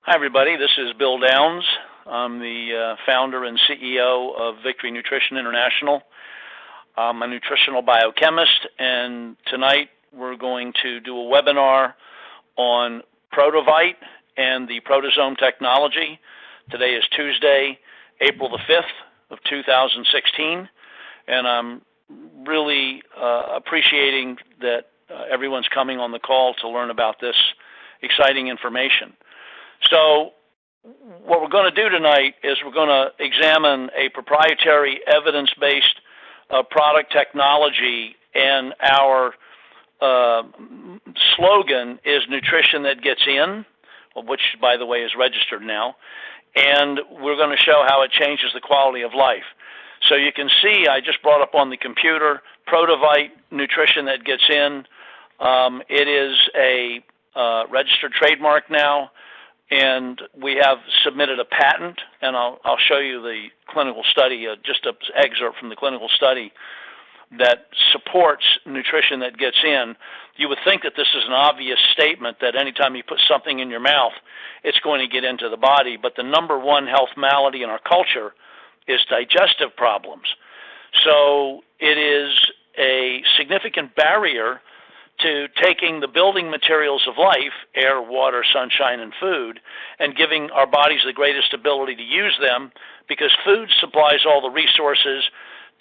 Hi, everybody. This is Bill Downs. I'm the founder and CEO of Victory Nutrition International. I'm a nutritional biochemist, and tonight we're going to do a webinar on Prodovite and the prodosome technology. Today is Tuesday, April the 5th of 2016, and I'm really appreciating that everyone's coming on the call to learn about this exciting information. So what we're going to do tonight is we're going to examine a proprietary evidence-based product technology, and our slogan is nutrition that gets in, which, by the way, is registered now, and we're going to show how it changes the quality of life. So you can see I just brought up on the computer Prodovite nutrition that gets in. It is a registered trademark now, and we have submitted a patent, and I'll show you the clinical study, just an excerpt from the clinical study that supports nutrition that gets in. You would think that this is an obvious statement that anytime you put something in your mouth, it's going to get into the body, but the number one health malady in our culture is digestive problems. So it is a significant barrier to taking the building materials of life, air, water, sunshine, and food, and giving our bodies the greatest ability to use them, because food supplies all the resources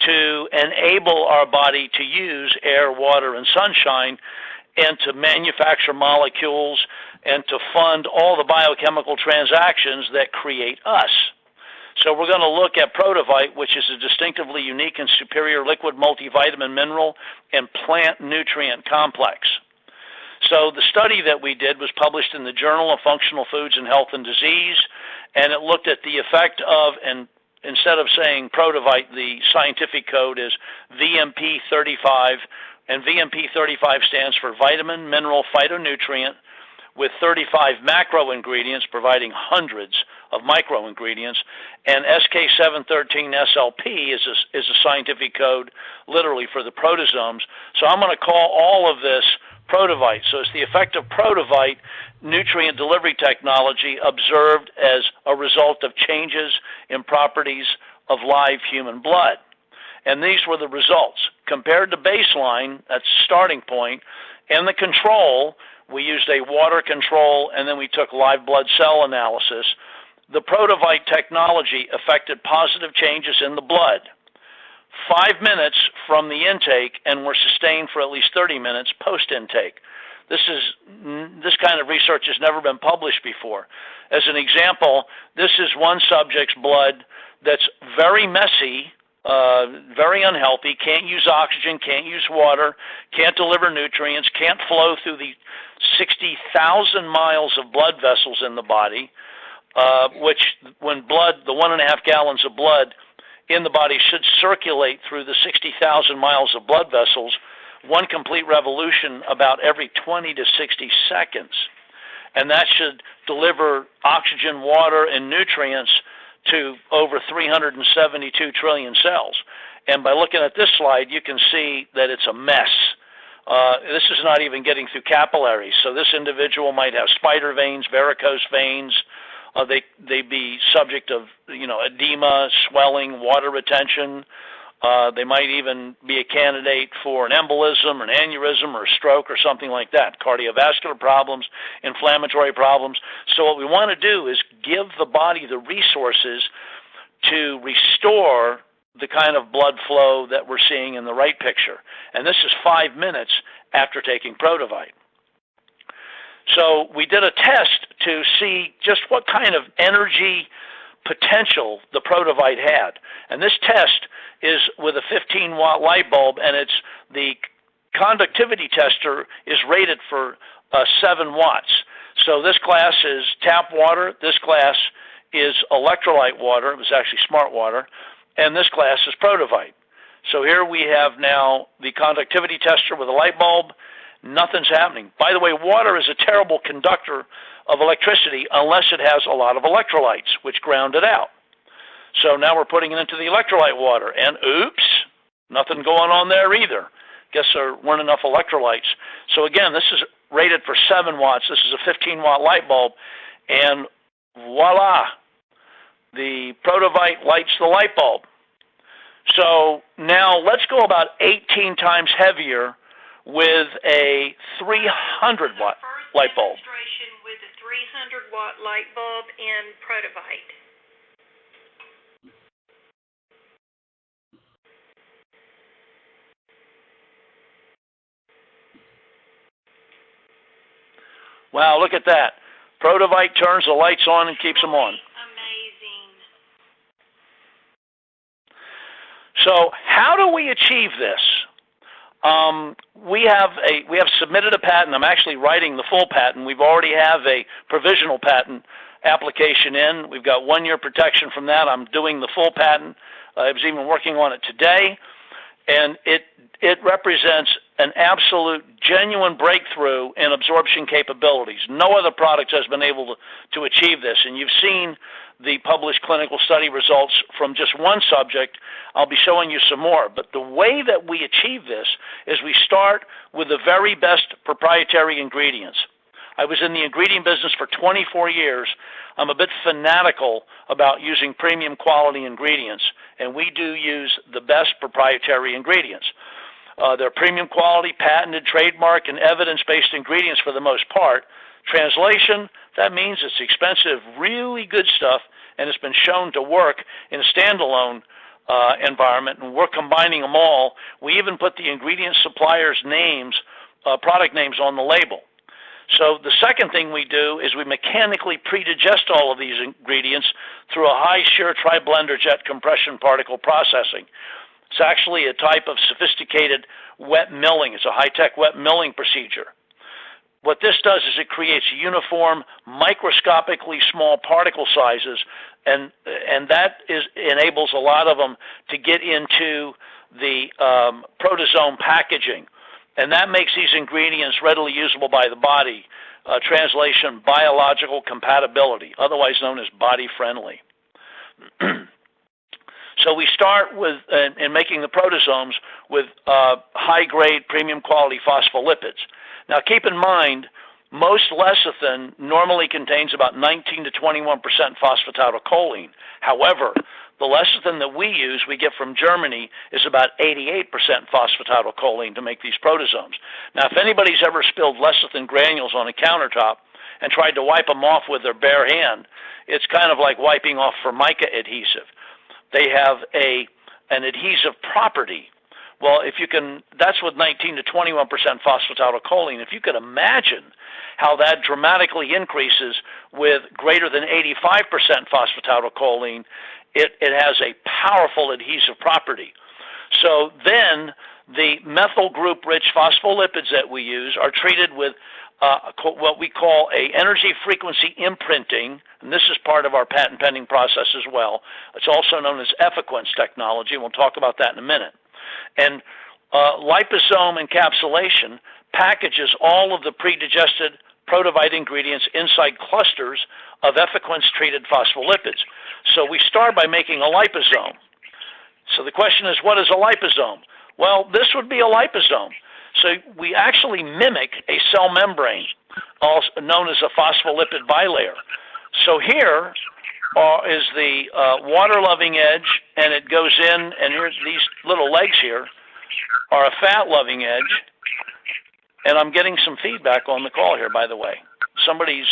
to enable our body to use air, water, and sunshine, and to manufacture molecules and to fund all the biochemical transactions that create us. So we're going to look at Prodovite, which is a distinctively unique and superior liquid multivitamin, mineral, and plant nutrient complex. So the study that we did was published in the Journal of Functional Foods and Health and Disease, and it looked at the effect of, and instead of saying Prodovite, the scientific code is VMP35, and VMP35 stands for vitamin, mineral, phytonutrient, with 35 macro ingredients providing hundreds of micro ingredients, and SK713SLP is a scientific code literally for the protosomes. So I'm going to call all of this Prodovite. So it's the effect of Prodovite nutrient delivery technology observed as a result of changes in properties of live human blood. And these were the results. Compared to baseline, that's the starting point, and the control, we used a water control, and then we took live blood cell analysis. The Prodovite technology affected positive changes in the blood 5 minutes from the intake and were sustained for at least 30 minutes post-intake. This kind of research has never been published before. As an example, this is one subject's blood that's very messy, very unhealthy, can't use oxygen, can't use water, can't deliver nutrients, can't flow through the 60,000 miles of blood vessels in the body, which when blood, the 1.5 gallons of blood in the body should circulate through the 60,000 miles of blood vessels, one complete revolution about every 20 to 60 seconds. And that should deliver oxygen, water, and nutrients to over 372 trillion cells. And by looking at this slide, you can see that it's a mess. This is not even getting through capillaries. So this individual might have spider veins, varicose veins. They'd be subject of, edema, swelling, water retention. They might even be a candidate for an embolism or an aneurysm or a stroke or something like that, cardiovascular problems, inflammatory problems. So what we want to do is give the body the resources to restore the kind of blood flow that we're seeing in the right picture. And this is 5 minutes after taking Prodovite. So we did a test to see just what kind of energy potential the Prodovite had. And this test is with a 15-watt light bulb, and it's the conductivity tester is rated for 7 watts. So this glass is tap water, this glass is electrolyte water, it was actually smart water, and this glass is Prodovite. So here we have now the conductivity tester with a light bulb. Nothing's happening. By the way, water is a terrible conductor of electricity unless it has a lot of electrolytes, which ground it out. So now we're putting it into the electrolyte water, and oops, nothing going on there either. Guess there weren't enough electrolytes. So again, this is rated for 7 watts. This is a 15-watt light bulb, and voila, the Prodovite lights the light bulb. So now let's go about 18 times heavier with a 300-watt light bulb. Demonstration with a 300-watt light bulb in Prodovite. Wow, look at that. Prodovite turns the lights on and keeps them on. Amazing. So how do we achieve this? We have submitted a patent. I'm actually writing the full patent. We've already have a provisional patent application in. We've got 1-year protection from that. I'm doing the full patent. I was even working on it today, and it represents an absolute genuine breakthrough in absorption capabilities. No other product has been able to achieve this, and you've seen the published clinical study results from just one subject. I'll be showing you some more. But the way that we achieve this is we start with the very best proprietary ingredients. I was in the ingredient business for 24 years. I'm a bit fanatical about using premium quality ingredients, and we do use the best proprietary ingredients. They're premium quality, patented, trademark, and evidence-based ingredients for the most part. Translation, that means it's expensive, really good stuff, and it's been shown to work in a standalone environment, and we're combining them all. We even put the ingredient suppliers' names, product names on the label. So the second thing we do is we mechanically pre-digest all of these ingredients through a high-shear tri-blender jet compression particle processing. It's actually a type of sophisticated wet milling. It's a high-tech wet milling procedure. What this does is it creates uniform, microscopically small particle sizes, and that enables a lot of them to get into the prodosome packaging. And that makes these ingredients readily usable by the body. Translation, biological compatibility, otherwise known as body-friendly. So we start with, in making the protosomes, with high-grade, premium quality phospholipids. Now keep in mind, most lecithin normally contains about 19 to 21% phosphatidylcholine. However, the lecithin that we use, we get from Germany, is about 88% phosphatidylcholine to make these protosomes. Now, if anybody's ever spilled lecithin granules on a countertop and tried to wipe them off with their bare hand, it's kind of like wiping off Formica adhesive. They have an adhesive property. Well, if you can, that's with 19 to 21% phosphatidylcholine. If you could imagine how that dramatically increases with greater than 85% phosphatidylcholine, it has a powerful adhesive property. So then the methyl group rich phospholipids that we use are treated with what we call a energy frequency imprinting, and this is part of our patent pending process as well. It's also known as Effiquence technology, and we'll talk about that in a minute. And liposome encapsulation packages all of the pre-digested Prodovite ingredients inside clusters of Effiquence-treated phospholipids. So we start by making a liposome. So the question is, what is a liposome? Well, this would be a liposome. So we actually mimic a cell membrane, also known as a phospholipid bilayer. So here is the water-loving edge, and it goes in, and here's these little legs here are a fat-loving edge. And I'm getting some feedback on the call here, by the way. Somebody's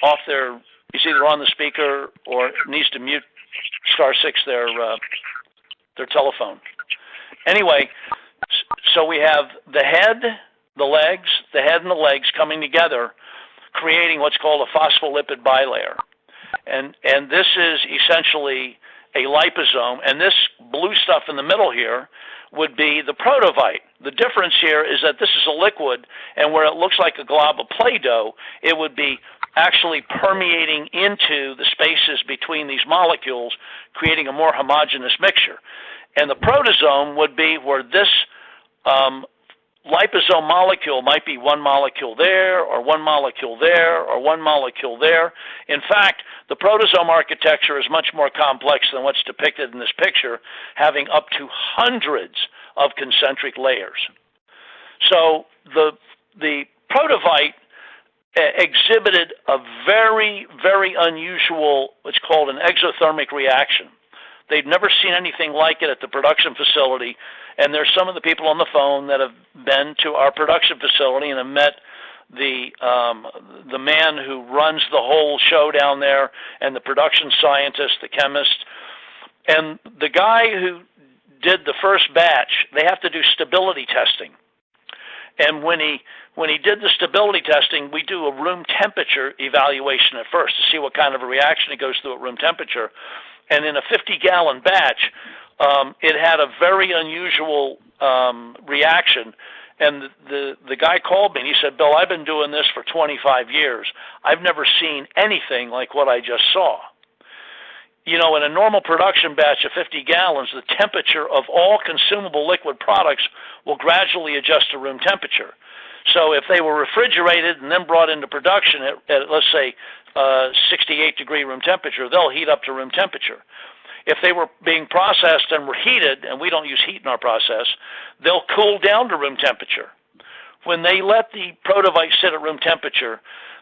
off their, he's either on the speaker or needs to mute *6 their telephone. Anyway, so we have the head, the head and the legs coming together, creating what's called a phospholipid bilayer. And this is essentially a liposome, and this blue stuff in the middle here would be the Prodovite. The difference here is that this is a liquid, and where it looks like a glob of Play-Doh, it would be actually permeating into the spaces between these molecules, creating a more homogeneous mixture. And the prodosome would be where this liposome molecule might be one molecule there, or one molecule there, or one molecule there. In fact, the prodosome architecture is much more complex than what's depicted in this picture, having up to hundreds of concentric layers. So the Prodovite exhibited a very, very unusual, what's called an exothermic reaction. They've never seen anything like it at the production facility, and there's some of the people on the phone that have been to our production facility and have met the man who runs the whole show down there, and the production scientist, the chemist, and the guy who did the first batch. They have to do stability testing, and when he did the stability testing, we do a room temperature evaluation at first to see what kind of a reaction it goes through at room temperature. And in a 50-gallon batch, it had a very unusual reaction. And the guy called me and he said, "Bill, I've been doing this for 25 years. I've never seen anything like what I just saw." You know, in a normal production batch of 50 gallons, the temperature of all consumable liquid products will gradually adjust to room temperature. So if they were refrigerated and then brought into production at let's say, 68-degree room temperature, they'll heat up to room temperature. If they were being processed and were heated, and we don't use heat in our process, they'll cool down to room temperature. When they let the Prodovite sit at room temperature,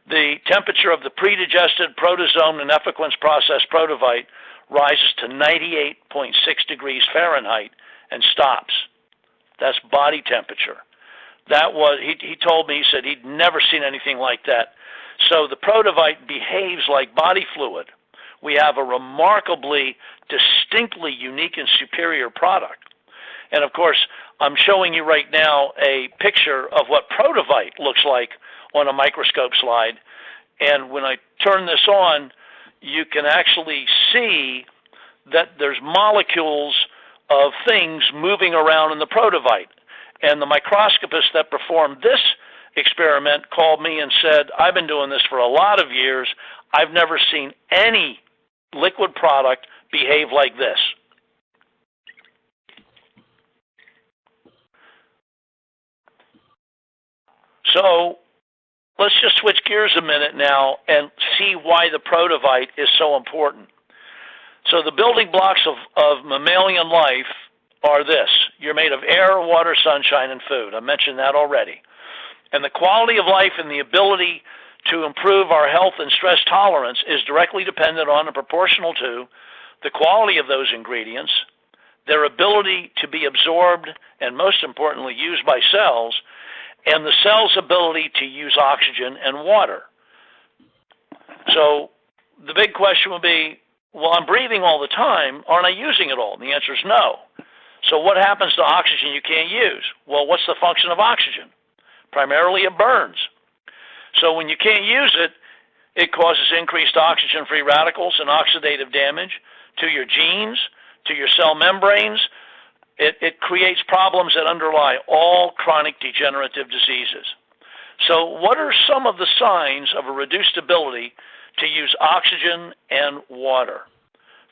the temperature of the pre-digested prodosome and effiquence processed Prodovite rises to 98.6 degrees Fahrenheit and stops. That's body temperature. That was, he told me, he said he'd never seen anything like that. So the Prodovite behaves like body fluid. We have a remarkably, distinctly unique and superior product. And of course, I'm showing you right now a picture of what Prodovite looks like on a microscope slide. And when I turn this on, you can actually see that there's molecules of things moving around in the Prodovite. And the microscopist that performed this experiment called me and said, "I've been doing this for a lot of years. I've never seen any liquid product behave like this." So let's just switch gears a minute now and see why the Prodovite is so important. So the building blocks of mammalian life are this. You're made of air, water, sunshine, and food. I mentioned that already. And the quality of life and the ability to improve our health and stress tolerance is directly dependent on and proportional to the quality of those ingredients, their ability to be absorbed and, most importantly, used by cells, and the cell's ability to use oxygen and water. So the big question would be, well, I'm breathing all the time. Aren't I using it all? And the answer is no. So what happens to oxygen you can't use? Well, what's the function of oxygen? Primarily it burns. So when you can't use it, it causes increased oxygen-free radicals and oxidative damage to your genes, to your cell membranes. It creates problems that underlie all chronic degenerative diseases. So what are some of the signs of a reduced ability to use oxygen and water?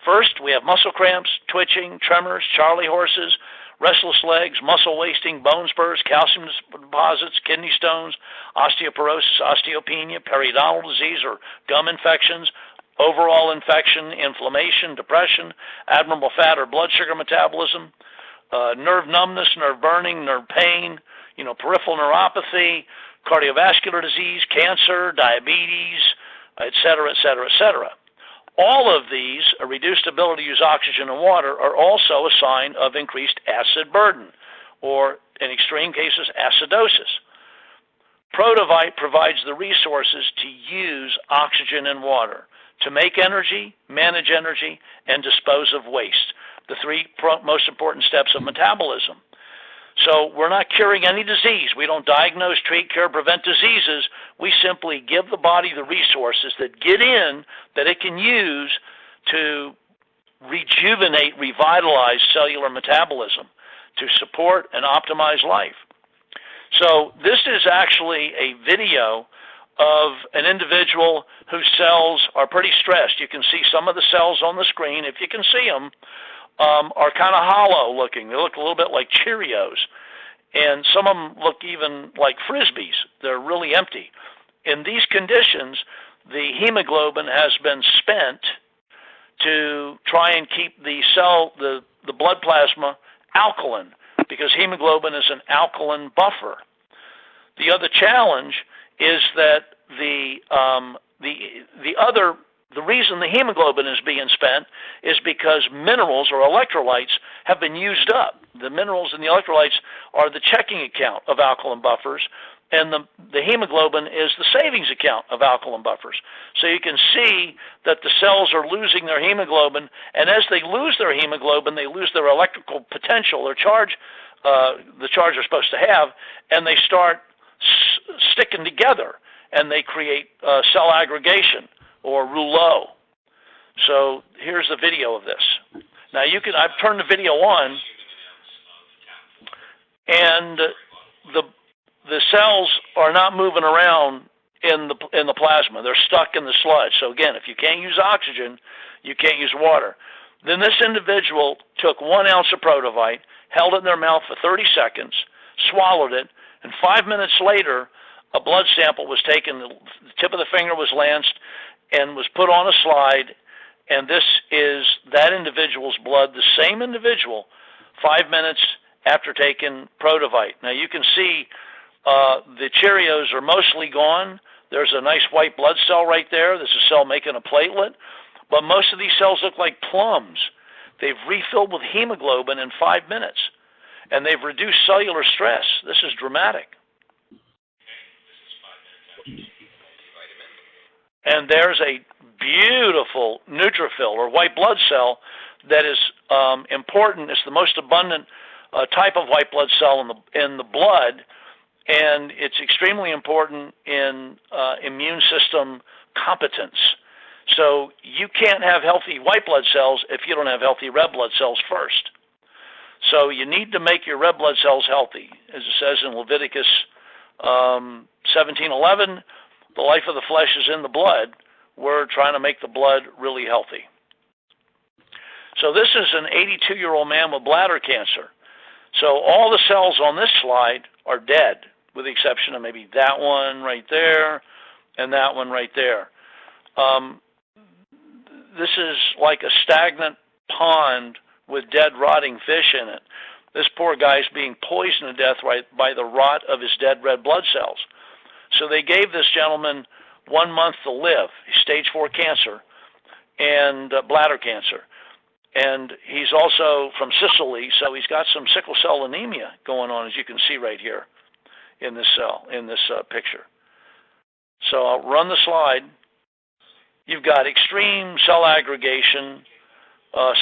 First, we have muscle cramps, twitching, tremors, Charlie horses, restless legs, muscle wasting, bone spurs, calcium deposits, kidney stones, osteoporosis, osteopenia, periodontal disease or gum infections, overall infection, inflammation, depression, abnormal fat or blood sugar metabolism, nerve numbness, nerve burning, nerve pain, peripheral neuropathy, cardiovascular disease, cancer, diabetes, et cetera, et cetera, et cetera. All of these, a reduced ability to use oxygen and water, are also a sign of increased acid burden, or in extreme cases, acidosis. Prodovite provides the resources to use oxygen and water, to make energy, manage energy, and dispose of waste, the three most important steps of metabolism. So we're not curing any disease. We don't diagnose, treat, cure, prevent diseases. We simply give the body the resources that get in, that it can use to rejuvenate, revitalize cellular metabolism, to support and optimize life. So this is actually a video of an individual whose cells are pretty stressed. You can see some of the cells on the screen, if you can see them, are kind of hollow looking. They look a little bit like Cheerios. And some of them look even like Frisbees. They're really empty. In these conditions, the hemoglobin has been spent to try and keep the cell, the blood plasma, alkaline, because hemoglobin is an alkaline buffer. The other challenge is that the reason the hemoglobin is being spent is because minerals or electrolytes have been used up. The minerals and the electrolytes are the checking account of alkaline buffers, and the hemoglobin is the savings account of alkaline buffers. So you can see that the cells are losing their hemoglobin, and as they lose their hemoglobin, they lose their electrical potential, their charge, the charge they're supposed to have, and they start sticking together, and they create cell aggregation, or rouleau. So here's the video of this. Now I've turned the video on, and the cells are not moving around in the plasma. They're stuck in the sludge. So again, if you can't use oxygen, you can't use water. Then this individual took 1 ounce of Prodovite, held it in their mouth for 30 seconds, swallowed it, and 5 minutes later, a blood sample was taken, the tip of the finger was lanced, and was put on a slide, and this is that individual's blood, the same individual, 5 minutes after taking Prodovite. Now you can see the Cheerios are mostly gone. There's a nice white blood cell right there. There's a cell making a platelet, but most of these cells look like plums. They've refilled with hemoglobin in 5 minutes, and they've reduced cellular stress. This is dramatic. And there's a beautiful neutrophil or white blood cell that is important. It's the most abundant type of white blood cell in the blood, and it's extremely important in immune system competence. So you can't have healthy white blood cells if you don't have healthy red blood cells first. So you need to make your red blood cells healthy. As it says in Leviticus 17:11, the life of the flesh is in the blood. We're trying to make the blood really healthy. So this is an 82-year-old man with bladder cancer. So all the cells on this slide are dead, with the exception of maybe that one right there and that one right there. This is like a stagnant pond with dead, rotting fish in it. This poor guy's being poisoned to death by the rot of his dead red blood cells. So they gave this gentleman 1 month to live. He's stage 4 cancer and bladder cancer. And he's also from Sicily, so he's got some sickle cell anemia going on, as you can see right here in this cell, in this picture. So I'll run the slide. You've got extreme cell aggregation.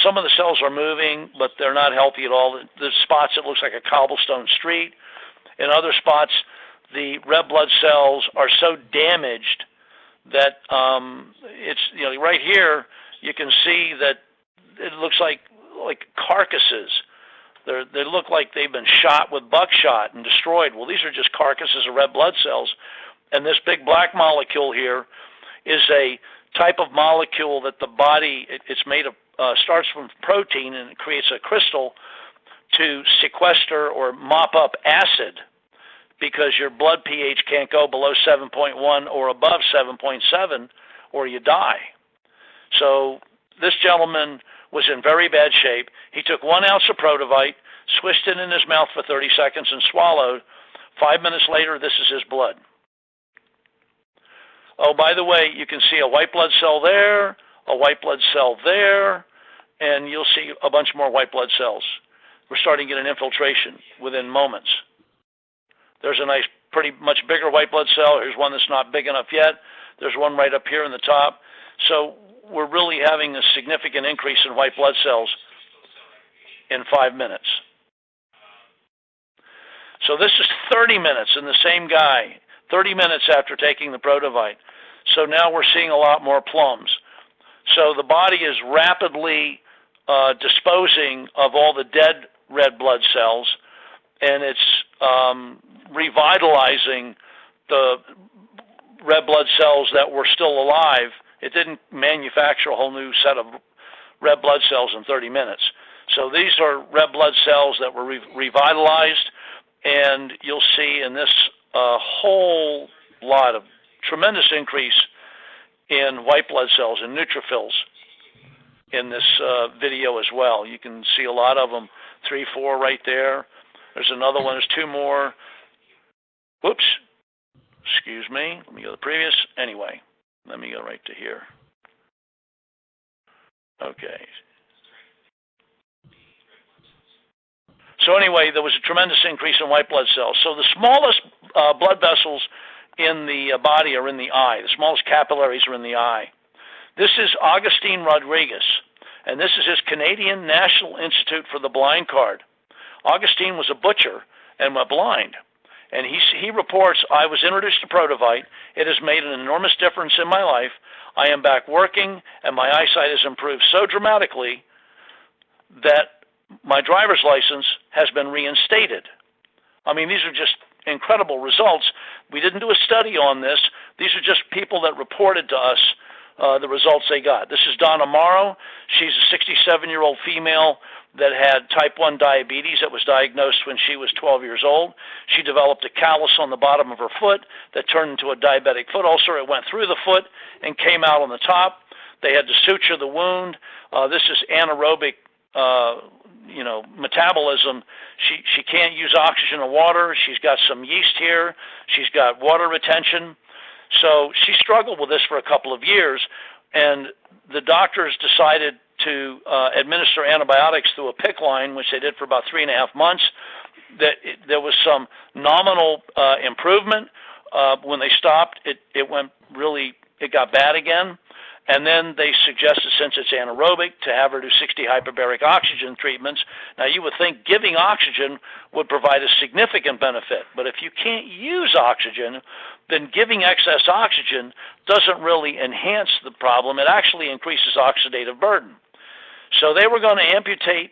Some of the cells are moving, but they're not healthy at all. There's spots it looks like a cobblestone street. In other spots, the red blood cells are so damaged that it's, right here you can see that it looks like carcasses. They look like they've been shot with buckshot and destroyed. Well, these are just carcasses of red blood cells. And this big black molecule here is a type of molecule that the body, it's made of, starts from protein, and it creates a crystal to sequester or mop up acid, because your blood pH can't go below 7.1 or above 7.7 or you die. So this gentleman was in very bad shape. He took 1 ounce of Prodovite, swished it in his mouth for 30 seconds and swallowed. 5 minutes later, this is his blood. Oh, by the way, you can see a white blood cell there, a white blood cell there, and you'll see a bunch more white blood cells. We're starting to get an infiltration within moments. There's a nice, pretty much bigger white blood cell. Here's one that's not big enough yet. There's one right up here in the top. So we're really having a significant increase in white blood cells in 5 minutes. So this is 30 minutes in the same guy, 30 minutes after taking the Prodovite. So now we're seeing a lot more plums. So the body is rapidly disposing of all the dead red blood cells, and it's revitalizing the red blood cells that were still alive. It didn't manufacture a whole new set of red blood cells in 30 minutes. So these are red blood cells that were revitalized, and you'll see in this whole lot of tremendous increase in white blood cells and neutrophils in this video as well. You can see a lot of them, 3, 4 right there. There's another one, there's 2 more. Whoops, excuse me. Let me go to the previous. Anyway, let me go right to here. Okay. So anyway, there was a tremendous increase in white blood cells. So the smallest blood vessels in the body are in the eye. The smallest capillaries are in the eye. This is Augustine Rodriguez, and this is his Canadian National Institute for the Blind card. Augustine was a butcher and went blind. And he reports, I was introduced to Prodovite. It has made an enormous difference in my life. I am back working, and my eyesight has improved so dramatically that my driver's license has been reinstated. I mean, these are just incredible results. We didn't do a study on this. These are just people that reported to us the results they got. This is Donna Morrow. She's a 67-year-old female that had type 1 diabetes that was diagnosed when she was 12 years old. She developed a callus on the bottom of her foot that turned into a diabetic foot ulcer. It went through the foot and came out on the top. They had to suture the wound. This is anaerobic metabolism. She can't use oxygen or water. She's got some yeast here. She's got water retention. So she struggled with this for a couple of years, and the doctors decided to administer antibiotics through a PICC line, which they did for about 3.5 months. There was some nominal improvement. When they stopped, it got bad again. And then they suggested, since it's anaerobic, to have her do 60 hyperbaric oxygen treatments. Now, you would think giving oxygen would provide a significant benefit. But if you can't use oxygen, then giving excess oxygen doesn't really enhance the problem. It actually increases oxidative burden. So they were going to amputate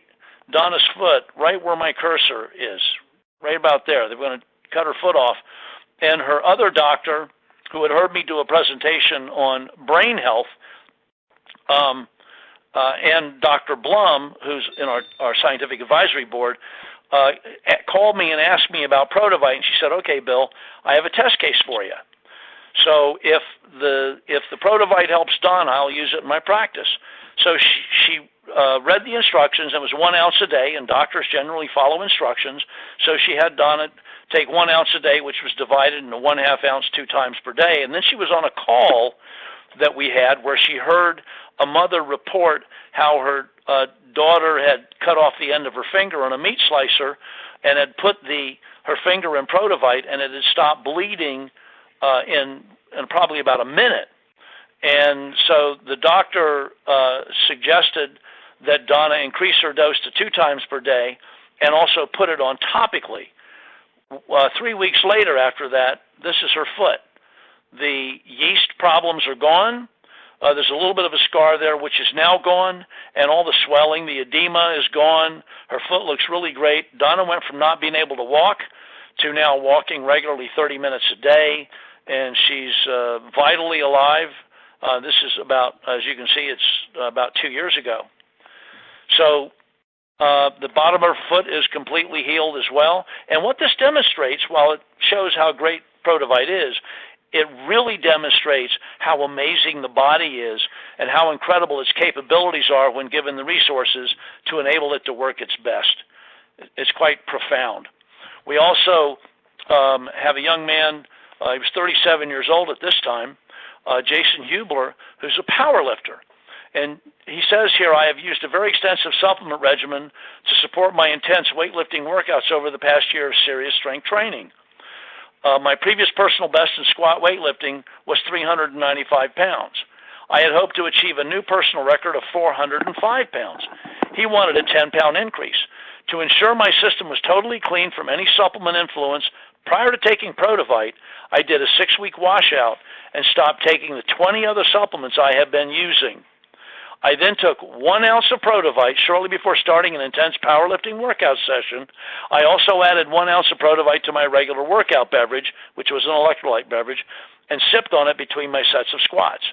Donna's foot right where my cursor is, right about there. They were going to cut her foot off. And her other doctor, who had heard me do a presentation on brain health, and Dr. Blum, who's in our scientific advisory board, called me and asked me about Prodovite, and she said, "Okay, Bill, I have a test case for you. So if the Prodovite helps Donna, I'll use it in my practice." So she read the instructions. It was 1 ounce a day, and doctors generally follow instructions. So she had Donna take 1 ounce a day, which was divided into 1/2 ounce 2 times per day. And then she was on a call that we had where she heard a mother report how her daughter had cut off the end of her finger on a meat slicer and had put her finger in Prodovite, and it had stopped bleeding in probably about a minute. And so the doctor suggested that Donna increase her dose to 2 times per day and also put it on topically. 3 weeks later after that, this is her foot. The yeast problems are gone. There's a little bit of a scar there, which is now gone, and all the swelling, the edema is gone. Her foot looks really great. Donna went from not being able to walk to now walking regularly 30 minutes a day, and she's vitally alive. This is about, as you can see, it's about 2 years ago. So the bottom of her foot is completely healed as well. And what this demonstrates, while it shows how great Prodovite is, it really demonstrates how amazing the body is and how incredible its capabilities are when given the resources to enable it to work its best. It's quite profound. We also have a young man, he was 37 years old at this time, Jason Hubler, who's a power lifter. And he says here, I have used a very extensive supplement regimen to support my intense weightlifting workouts over the past year of serious strength training. My previous personal best in squat weightlifting was 395 pounds. I had hoped to achieve a new personal record of 405 pounds. He wanted a 10-pound increase. To ensure my system was totally clean from any supplement influence, prior to taking Prodovite, I did a 6-week washout and stopped taking the 20 other supplements I had been using. I then took 1 ounce of Prodovite shortly before starting an intense powerlifting workout session. I also added 1 ounce of Prodovite to my regular workout beverage, which was an electrolyte beverage, and sipped on it between my sets of squats.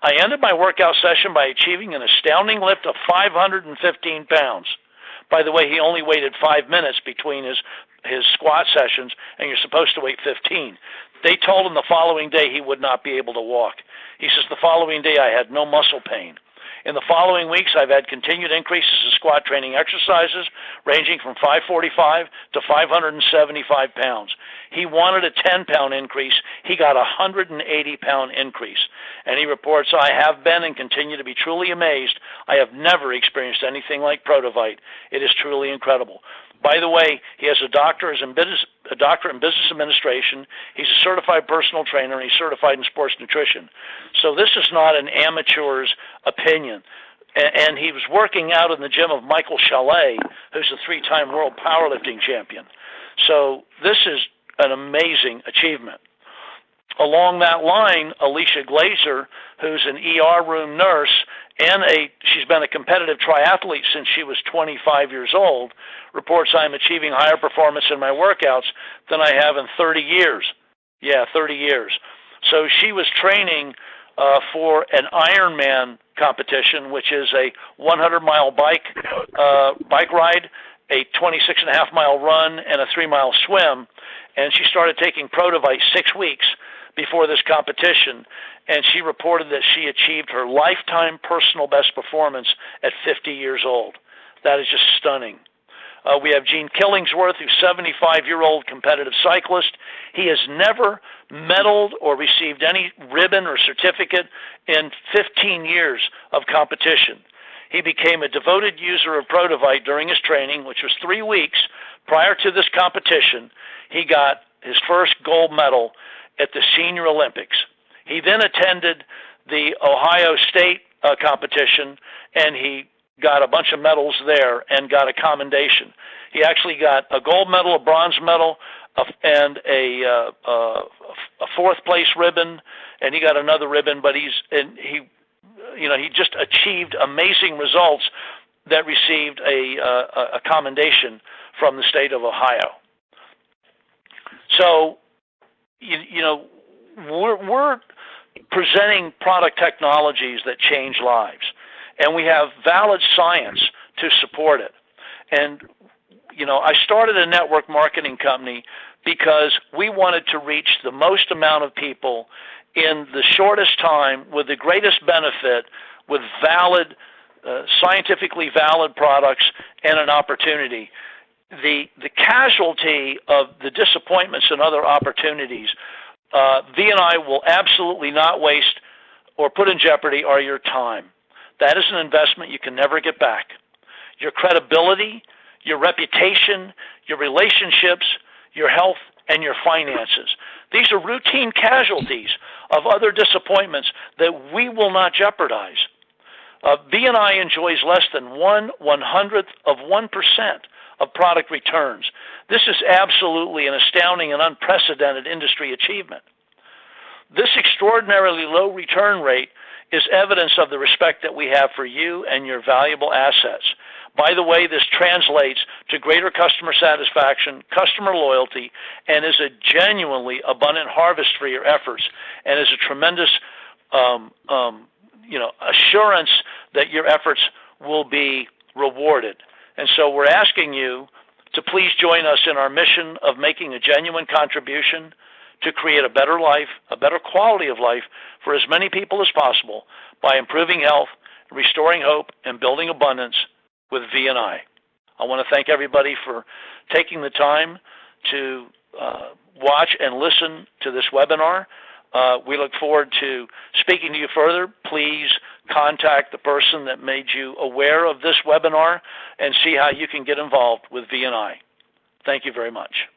I ended my workout session by achieving an astounding lift of 515 pounds. By the way, he only waited 5 minutes between his squat sessions, and you're supposed to wait 15. They told him the following day he would not be able to walk. He says, the following day I had no muscle pain. In the following weeks, I've had continued increases in squat training exercises ranging from 545 to 575 pounds. He wanted a 10-pound increase. He got a 180-pound increase. And he reports, I have been and continue to be truly amazed. I have never experienced anything like Prodovite. It is truly incredible. By the way, he has a doctorate in business administration. He's a certified personal trainer, and he's certified in sports nutrition. So this is not an amateur's opinion. And he was working out in the gym of Michael Chalet, who's a 3-time world powerlifting champion. So this is an amazing achievement. Along that line, Alicia Glazer, who's an ER room nurse, and she's been a competitive triathlete since she was 25 years old, reports I'm achieving higher performance in my workouts than I have in 30 years. Yeah, 30 years. So she was training for an Ironman competition, which is a 100-mile bike ride, a 26.5-mile run, and a 3-mile swim. And she started taking Prodovite 6 weeks before this competition, and she reported that she achieved her lifetime personal best performance at 50 years old. That is just stunning. We have Gene Killingsworth, who's a 75-year-old competitive cyclist. He has never medaled or received any ribbon or certificate in 15 years of competition. He became a devoted user of Prodovite during his training, which was 3 weeks prior to this competition. He got his first gold medal at the Senior Olympics. He then attended the Ohio State competition, and he got a bunch of medals there and got a commendation. He actually got a gold medal, a bronze medal, and a fourth place ribbon, and he got another ribbon. But he just achieved amazing results that received a commendation from the state of Ohio. So, we're presenting product technologies that change lives, and we have valid science to support it. And, I started a network marketing company because we wanted to reach the most amount of people in the shortest time with the greatest benefit, with valid, scientifically valid products and an opportunity. The casualty of the disappointments and other opportunities, V&I will absolutely not waste or put in jeopardy are your time. That is an investment you can never get back. Your credibility, your reputation, your relationships, your health, and your finances. These are routine casualties of other disappointments that we will not jeopardize. V&I enjoys less than 1/100th of 1% of product returns. This is absolutely an astounding and unprecedented industry achievement. This extraordinarily low return rate is evidence of the respect that we have for you and your valuable assets. By the way, this translates to greater customer satisfaction, customer loyalty, and is a genuinely abundant harvest for your efforts, and is a tremendous assurance that your efforts will be rewarded. And so we're asking you to please join us in our mission of making a genuine contribution to create a better life, a better quality of life for as many people as possible by improving health, restoring hope, and building abundance with V&I. I want to thank everybody for taking the time to watch and listen to this webinar. We look forward to speaking to you further. Please contact the person that made you aware of this webinar and see how you can get involved with V&I. Thank you very much.